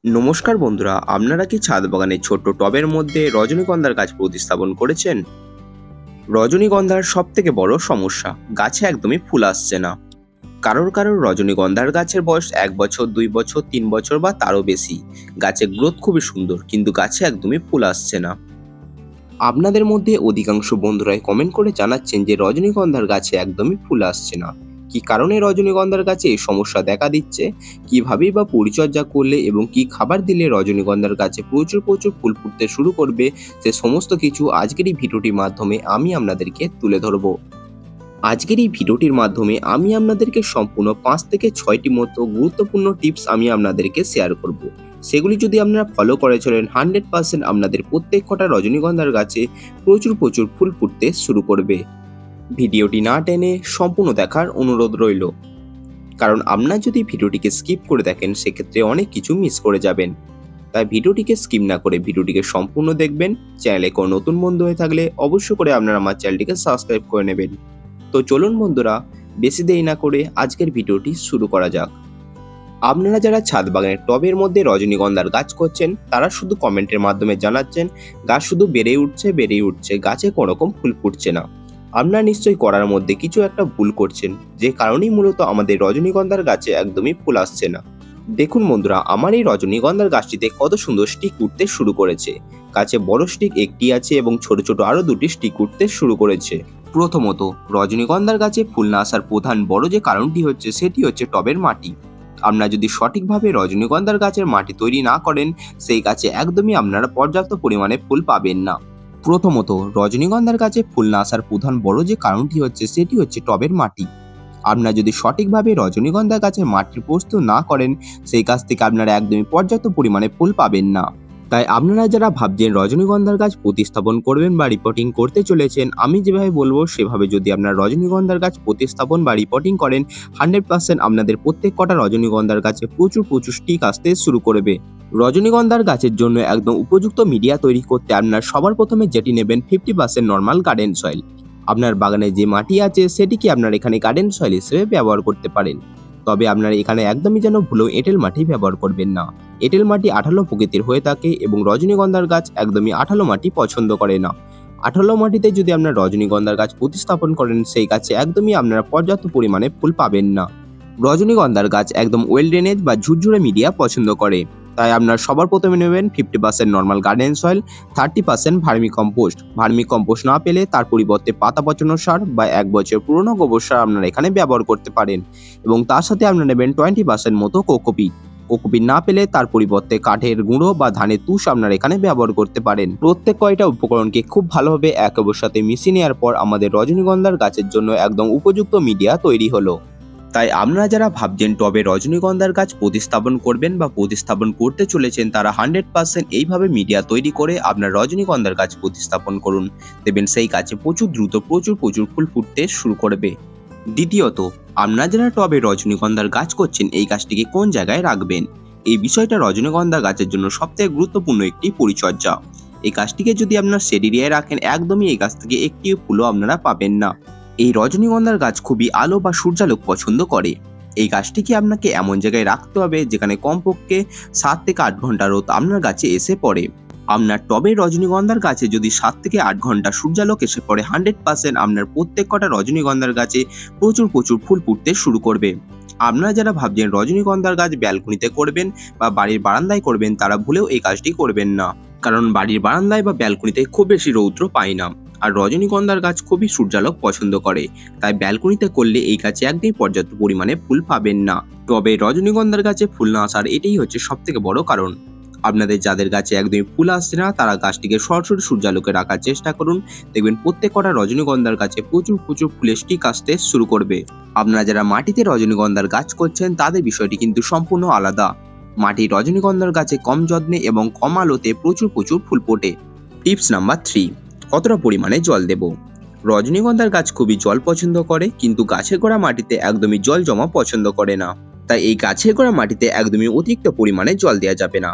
নমস্কার বন্ধুরা, আপনারা কি ছাদ বাগানে ছোট্ট টবের মধ্যে রজনীগন্ধার গাছ প্রতিস্থাপন করেছেন? রজনীগন্ধার সব থেকে বড় সমস্যা, গাছে একদমই ফুল আসছে না। কারোর কারোর রজনীগন্ধার গাছের বয়স 1 বছর, 2 বছর, 3 বছর বা তারও বেশি। গাছের গ্রোথ খুবই সুন্দর, কিন্তু গাছে একদমই ফুল আসছে না। আপনাদের মধ্যে অধিকাংশ বন্ধুরাই কমেন্ট করে জানাচ্ছেন যে রজনীগন্ধার গাছে একদমই ফুল আসছে না। কি কারণে রজনীগন্ধার গাছে এই সমস্যা দেখা দিচ্ছে, কিভাবেই বা পরিচর্যা করলে এবং কি খাবার দিলে রজনীগন্ধার গাছে প্রচুর প্রচুর ফুল ফুটতে শুরু করবে, সে সমস্ত কিছু আজকের এই ভিডিওটির মাধ্যমে আমি আপনাদেরকে তুলে ধরবো। আজকের এই ভিডিওটির মাধ্যমে আমি আপনাদেরকে সম্পূর্ণ 5 থেকে 6টি মতো গুরুত্বপূর্ণ টিপস আমি আপনাদেরকে শেয়ার করব। সেগুলি যদি আপনারা ফলো করে চলেন, 100% আপনাদের প্রত্যেক কটা রজনীগন্ধার গাছে প্রচুর প্রচুর ফুল ফুটতে শুরু করবে। ভিডিওটি না টেনে সম্পূর্ণ দেখার অনুরোধ রইল, কারণ আপনারা যদি ভিডিওটিকে স্কিপ করে দেখেন সেক্ষেত্রে অনেক কিছু মিস করে যাবেন। তাই ভিডিওটিকে স্কিপ না করে ভিডিওটিকে সম্পূর্ণ দেখবেন। চ্যানেলে কোনো নতুন বন্ধু হয়ে থাকলে অবশ্যই করে আপনারা আমার চ্যানেলটিকে সাবস্ক্রাইব করে নেবেন। তো চলুন বন্ধুরা, বেশি দেরি না করে আজকের ভিডিওটি শুরু করা যাক। আপনারা যারা ছাদ বাগানের টবের মধ্যে রজনীগন্ধার গাছ করছেন, তারা শুধু কমেন্টের মাধ্যমে জানাচ্ছেন গাছ শুধু বেড়েই উঠছে, গাছে কোনোরকম ফুল ফুটছে না। আপনারা নিশ্চয়ই করার মধ্যে কিছু একটা ভুল করছেন, যে কারণেই মূলত আমাদের রজনীগন্ধার গাছে একদমই ফুল আসছে না। দেখুন বন্ধুরা, আমার এই রজনীগন্ধার গাছটিতে কত সুন্দর স্টিক উঠতে শুরু করেছে। গাছে বড় স্টিক একটি আছে এবং ছোট ছোট আরো 2টি স্টিক উঠতে শুরু করেছে। প্রথমত, রজনীগন্ধার গাছে ফুল না আসার প্রধান বড় যে কারণটি হচ্ছে, সেটি হচ্ছে টবের মাটি। আপনারা যদি সঠিকভাবে রজনীগন্ধার গাছের মাটি তৈরি না করেন, সেই গাছে একদমই আপনারা পর্যাপ্ত পরিমাণে ফুল পাবেন না। প্রথমত, রজনীগন্ধার গাছে ফুল না আসার প্রধান বড় যে কারণটি হচ্ছে, সেটি হচ্ছে টবের মাটি। আপনারা যদি সঠিকভাবে রজনীগন্ধা গাছের মাটির প্রস্তুত না করেন, সেই গাছ থেকে আপনারা একদমই পর্যাপ্ত পরিমাণে ফুল পাবেন না। তাই আপনারা যারা ভাবছেন রজনীগন্ধার গাছ প্রতিস্থাপন করবেন বা রিপোর্টিং করতে চলেছেন, আমি যেভাবে বলবো সেভাবে যদি আপনারা রজনীগন্ধার গাছ প্রতিস্থাপন বা রিপোর্টিং করেন, 100% আপনাদের প্রত্যেক কটা রজনীগন্ধার গাছে প্রচুর প্রচুর স্টিক আসতে শুরু করবে। রজনীগন্ধার গাছের জন্য একদম উপযুক্ত মিডিয়া তৈরি করতে আপনারা সবার প্রথমে যেটি নেবেন, 50% নর্মাল গার্ডেন সয়েল। আপনার বাগানে যে মাটি আছে সেটিকে আপনার এখানে গার্ডেন সয়েল হিসেবে ব্যবহার করতে পারেন। তবে আপনার এখানে একদমই যেন ভুলেও এঁটেল মাটি ব্যবহার করবেন না। এঁটেল মাটি আঠালো প্রকৃতির হয়ে থাকে এবং রজনীগন্ধার গাছ একদমই আঠালো মাটি পছন্দ করে না। আঠালো মাটিতে যদি আপনার রজনীগন্ধার গাছ প্রতিস্থাপন করেন, সেই গাছে একদমই আপনারা পর্যাপ্ত পরিমাণে ফুল পাবেন না। রজনীগন্ধার গাছ একদম ওয়েল ড্রেনেজ বা ঝুরঝুরে মিডিয়া পছন্দ করে। তাই আপনার সবার প্রথমে নেবেন 50% normal garden soil, 30% vermi compost না পেলে তার পরিবর্তে পাতা পচানো সার বা 1 বছর পুরনো গোবর সার আপনারা এখানে ব্যবহার করতে পারেন। এবং তার সাথে আপনারা নেবেন 20% মতো কোকোপিট না পেলে তার পরিবর্তে কাঠের গুঁড়ো বা ধানের তুষ আপনারা এখানে ব্যবহার করতে পারেন। প্রত্যেক কয়টা উপকরণকে খুব ভালোভাবে একে অপরের সাথে মিশিয়ে নেওয়ার পর আমাদের রজনীগন্ধার গাছের জন্য একদম উপযুক্ত মিডিয়া তৈরি হলো। তাই আপনারা যারা ভাবছেন টবে রজনীগন্ধার গাছ প্রতিস্থাপন করবেন বা প্রতিস্থাপন করতে চলেছেন, তারা 100% এইভাবে মিডিয়া তৈরি করে আপনার রজনীগন্ধার গাছ প্রতিস্থাপন করুন। দেখবেন সেই গাছে প্রচুর দ্রুত প্রচুর ফুল ফুটতে শুরু করবে। দ্বিতীয়ত, আপনারা যারা টবে রজনীগন্ধার গাছ করছেন, এই গাছটিকে কোন জায়গায় রাখবেন, এই বিষয়টা রজনীগন্ধা গাছের জন্য সবথেকে গুরুত্বপূর্ণ একটি পরিচর্যা। এই গাছটিকে যদি আপনার শেড এরিয়ায় রাখেন, একদমই এই গাছ থেকে একটিও ফুলও আপনারা পাবেন না। এই রজনীগন্ধার গাছ খুবই আলো বা সূর্যালোক পছন্দ করে। এই গাছটিকে আপনাকে এমন জায়গায় রাখতে হবে যেখানে কমপক্ষে 7 থেকে 8 ঘন্টা রোদ আপনার গাছে এসে পড়ে। আপনার টবে রজনীগন্ধার গাছে যদি 7 থেকে 8 ঘন্টা সূর্যালোক এসে পড়ে, 100% আপনার প্রত্যেক কটা রজনীগন্ধার গাছে প্রচুর ফুল ফুটতে শুরু করবে। আপনারা যারা ভাবছেন রজনীগন্ধার গাছ ব্যালকনিতে করবেন বা বাড়ির বারান্দায় করবেন, তারা ভুলেও এই কাজটি করবেন না। কারণ বাড়ির বারান্দায় বা ব্যালকনিতে খুব বেশি রৌদ্র পায় না, আর রজনীগন্ধার গাছ খুবই সূর্যালোক পছন্দ করে। তাই ব্যালকনিতে করলে এই গাছে একদমই পর্যাপ্ত পরিমাণে ফুল পাবেন না। তবে রজনীগন্ধার গাছে ফুল না আসার এটাই হচ্ছে সবথেকে বড় কারণ। আপনাদের যাদের গাছে একদমই ফুল আসছে না, তারা গাছটিকে সরাসরি সূর্যালোকে রাখার চেষ্টা করুন। দেখবেন প্রত্যেক কটা রজনীগন্ধার গাছে প্রচুর ফুলের স্টিক আসতে শুরু করবে। আপনারা যারা মাটিতে রজনীগন্ধার গাছ করছেন, তাদের বিষয়টি কিন্তু সম্পূর্ণ আলাদা। মাটির রজনীগন্ধার গাছে কম যত্নে এবং কম আলোতে প্রচুর ফুল ফোটে। টিপস নাম্বার 3, কতটা পরিমাণে জল দেব। রজনীগন্ধার গাছ খুবই জল পছন্দ করে, কিন্তু গাছের গোড়া মাটিতে একদমই জল জমা পছন্দ করে না। তাই এই গাছের গোড়া মাটিতে একদমই অতিরিক্ত পরিমাণে জল দেওয়া যাবে না।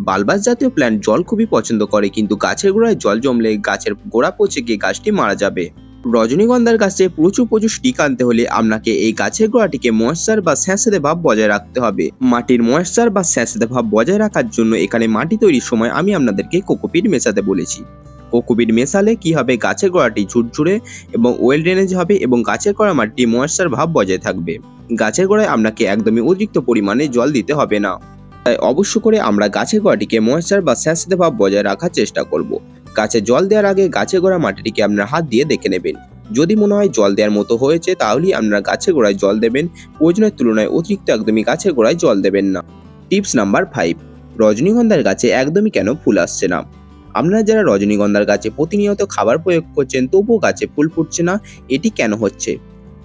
বালবাস জাতীয় প্ল্যান্ট জল খুবই পছন্দ করে, কিন্তু গাছের গোড়ায় জল জমলে গাছের গোড়া পচে গিয়ে গাছটি মারা যাবে। রজনীগন্ধার গাছে প্রচুর স্টিক আনতে হলে আপনাকে এই গাছের গোড়াটিকে ময়েশ্চার বা স্যাঁতসেঁতে ভাব বজায় রাখতে হবে। মাটির ময়েশ্চার বা স্যাঁতসেঁতে ভাব বজায় রাখার জন্য এখানে মাটি তৈরির সময় আমি আপনাদেরকে কোকোপিট মেশাতে বলেছি। কোকোপিট মেশালে কি হবে, গাছের গোড়াটি ঝুরঝুরে এবং ওয়েল ড্রেনেজ হবে এবং গাছের গোড়া মাটি ময়েশ্চার ভাব বজায় থাকবে। গাছের গোড়ায় আপনাকে একদমই অতিরিক্ত পরিমাণে জল দিতে হবে না। তাই অবশ্য করে আমরা গাছের গোড়াটিকে ময়েশ্চার বা স্যাঁতসেঁতে ভাব বজায় রাখার চেষ্টা করব। গাছে জল দেওয়ার আগে গাছের গোড়া মাটিটিকে আপনার হাত দিয়ে দেখে নেবেন। যদি মনে হয় জল দেওয়ার মতো হয়েছে তাহলেই আপনারা গাছের গোড়ায় জল দেবেন। প্রয়োজনের তুলনায় অতিরিক্ত একদমই গাছের গোড়ায় জল দেবেন না। টিপস নাম্বার 5, রজনীগন্ধার গাছে একদমই কেন ফুল আসছে না। আপনারা যারা রজনীগন্ধার গাছে প্রতিনিয়ত খাবার প্রয়োগ করছেন তবুও গাছে ফুল ফুটছে না, এটি কেন হচ্ছে?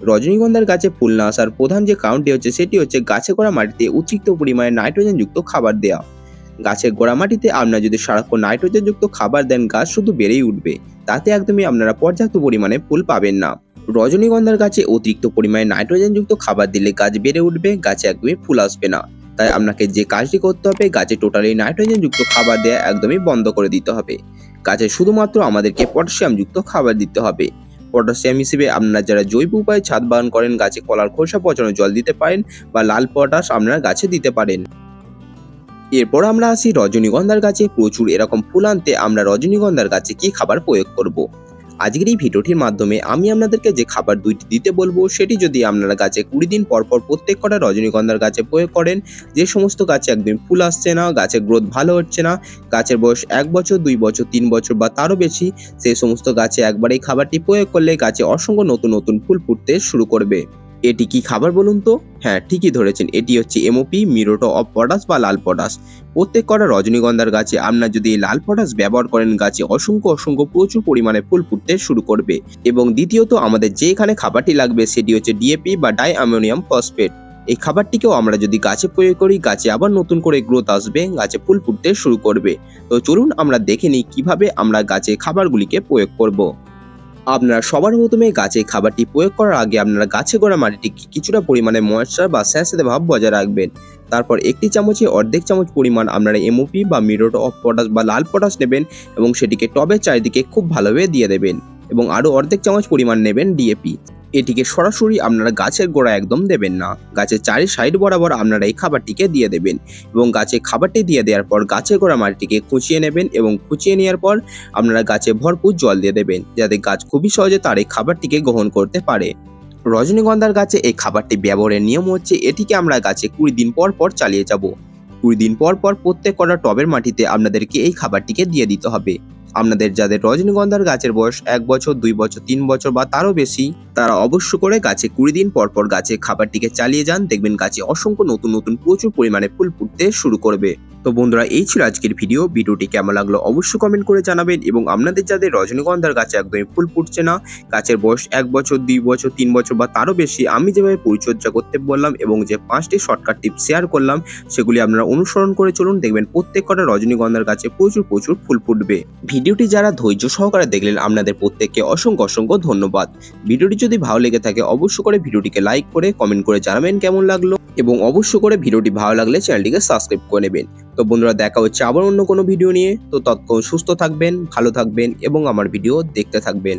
রজনীগন্ধার গাছে ফুল না আসার প্রধান যে কারণটি হচ্ছে সেটি হচ্ছে গাছে গোড়া মাটিতে অতিরিক্ত পরিমাণে নাইট্রোজেন যুক্ত খাবার দেওয়া। গাছের গোড়া মাটিতে আপনারা যদি সারাক্ষণ নাইট্রোজেন যুক্ত খাবার দেন গাছ শুধু বেড়েই উঠবে, তাতে একদমই আপনারা পর্যাপ্ত পরিমাণে ফুল পাবেন না। রজনীগন্ধার গাছে অতিরিক্ত পরিমাণে নাইট্রোজেন যুক্ত খাবার দিলে গাছ বেড়ে উঠবে, গাছে একদমই ফুল আসবে না। তাই আপনাকে যে কাজটি করতে হবে, গাছে টোটালি নাইট্রোজেন যুক্ত খাবার দেওয়া একদমই বন্ধ করে দিতে হবে। গাছে শুধুমাত্র আমাদেরকে পটাশিয়াম যুক্ত খাবার দিতে হবে। পটাশিয়াম হিসেবে আপনারা যারা জৈব উপায়ে ছাদ বাগান করেন গাছে কলার খোসা পচানো জল দিতে পারেন বা লাল পটাশ আপনারা গাছে দিতে পারেন। এরপর আমরা আসি রজনীগন্ধার গাছে প্রচুর এরকম ফুল আনতে আমরা রজনীগন্ধার গাছে কি খাবার প্রয়োগ করব। আজকের এই ভিডিওটির মাধ্যমে আমি আপনাদেরকে যে খাবার দুইটি দিতে বলবো সেটি যদি আপনারা গাছে 20 দিন পর প্রত্যেক কটা রজনীগন্ধার গাছে প্রয়োগ করেন, যে সমস্ত গাছে একদম ফুল আসছে না, গাছের গ্রোথ ভালো হচ্ছে না, গাছের বয়স 1 বছর 2 বছর 3 বছর বা তারও বেশি, সেই সমস্ত গাছে একবার এই খাবারটি প্রয়োগ করলে গাছে অসংখ্য নতুন ফুল ফুটতে শুরু করবে। এটি কি খাবার বলুন তো? হ্যাঁ, ঠিকই ধরেছেন, এটি হচ্ছে এমওপি, মিউরেট অফ পটাশ বা লাল পটাশ। প্রত্যেক কটা রজনীগন্ধার গাছে আপনারা যদি এই লাল পটাশ ব্যবহার করেন গাছে অসংখ্য প্রচুর পরিমাণে ফুল ফুটতে শুরু করবে। এবং দ্বিতীয়ত আমাদের যে এখানে খাবারটি লাগবে সেটি হচ্ছে ডিএপি বা ডাই অ্যামোনিয়াম ফসফেট। এই খাবারটিকেও আমরা যদি গাছে প্রয়োগ করি গাছে আবার নতুন করে গ্রোথ আসবে, গাছে ফুল ফুটতে শুরু করবে। তো চলুন আমরা দেখে নিই কিভাবে আমরা গাছে খাবারগুলিকে প্রয়োগ করব। আপনারা সবার প্রথমে গাছে খাবারটি প্রয়োগ করার আগে আপনারা গাছে গোড়া মাটিটিকে কিছুটা পরিমাণে ময়েশ্চার বা স্যাঁতসেঁতে ভাব বজায় রাখবেন। তারপর একটি চামচে অর্ধেক চামচ পরিমাণ আপনারা এমওপি বা মিউরেট অফ পটাশ বা লাল পটাশ নেবেন এবং সেটিকে টবের চারিদিকে খুব ভালোভাবে দিয়ে দেবেন এবং আরও অর্ধেক চামচ পরিমাণ নেবেন ডিএপি। এটিকে সরাসরি আপনারা গাছের গোড়া একদম দেবেন না, গাছের চারি সাইড বরাবর আপনারা এই খাবারটিকে দিয়ে দেবেন এবং গাছে খাবারটি দিয়ে দেওয়ার পর গাছের গোড়া মাটিটিকে খুঁচিয়ে নেবেন এবং খুঁচিয়ে নেওয়ার পর আপনারা গাছে ভরপুর জল দিয়ে দেবেন যাতে গাছ খুবই সহজে তার এই খাবারটিকে গ্রহণ করতে পারে। রজনীগন্ধার গাছে এই খাবারটি ব্যবহারের নিয়ম হচ্ছে এটিকে আমরা গাছে 20 দিন পর চালিয়ে যাব। 20 দিন পর প্রত্যেক কটা টবের মাটিতে আপনাদেরকে এই খাবারটিকে দিয়ে দিতে হবে। আপনাদের যাদের রজনীগন্ধার গাছের বয়স 1 বছর 2 বছর 3 বছর বা তারও বেশি, তারা অবশ্য করে গাছে 20 দিন পর গাছে খাবারটিকে চালিয়ে যান, দেখবেন গাছে অসংখ্য নতুন প্রচুর পরিমাণে ফুল ফুটতে শুরু করবে। তো বন্ধুরা, এই ছিল আজকের ভিডিওটি কেমন লাগলো অবশ্যই কমেন্ট করে জানাবেন এবং আপনাদের যাদের রজনীগন্ধার গাছে একদমই ফুল ফুটছে না, গাছের বয়স 1 বছর 2 বছর 3 বছর বা তারও বেশি, আমি যেভাবে পরিচর্যা করতে বললাম এবং যে 5টি শর্টকাট টিপস শেয়ার করলাম সেগুলি আপনারা অনুসরণ করে চলুন, দেখবেন প্রত্যেক কটা রজনীগন্ধার গাছে প্রচুর ফুল ফুটবে। ভিডিওটি যারা ধৈর্য সহকারে দেখলেন আপনাদের প্রত্যেককে অসংখ্য ধন্যবাদ। ভিডিওটি যদি ভালো লেগে থাকে অবশ্যই করে ভিডিওটিকে লাইক করে কমেন্ট করে জানাবেন কেমন লাগলো এবং অবশ্যই করে ভিডিওটি ভালো লাগলে চ্যানেলটিকে সাবস্ক্রাইব করে নেবেন। তো বন্ধুরা, দেখা হচ্ছে আবার অন্য কোনো ভিডিও নিয়ে। তো ততক্ষণ সুস্থ থাকবেন, ভালো থাকবেন এবং আমার ভিডিও দেখতে থাকবেন।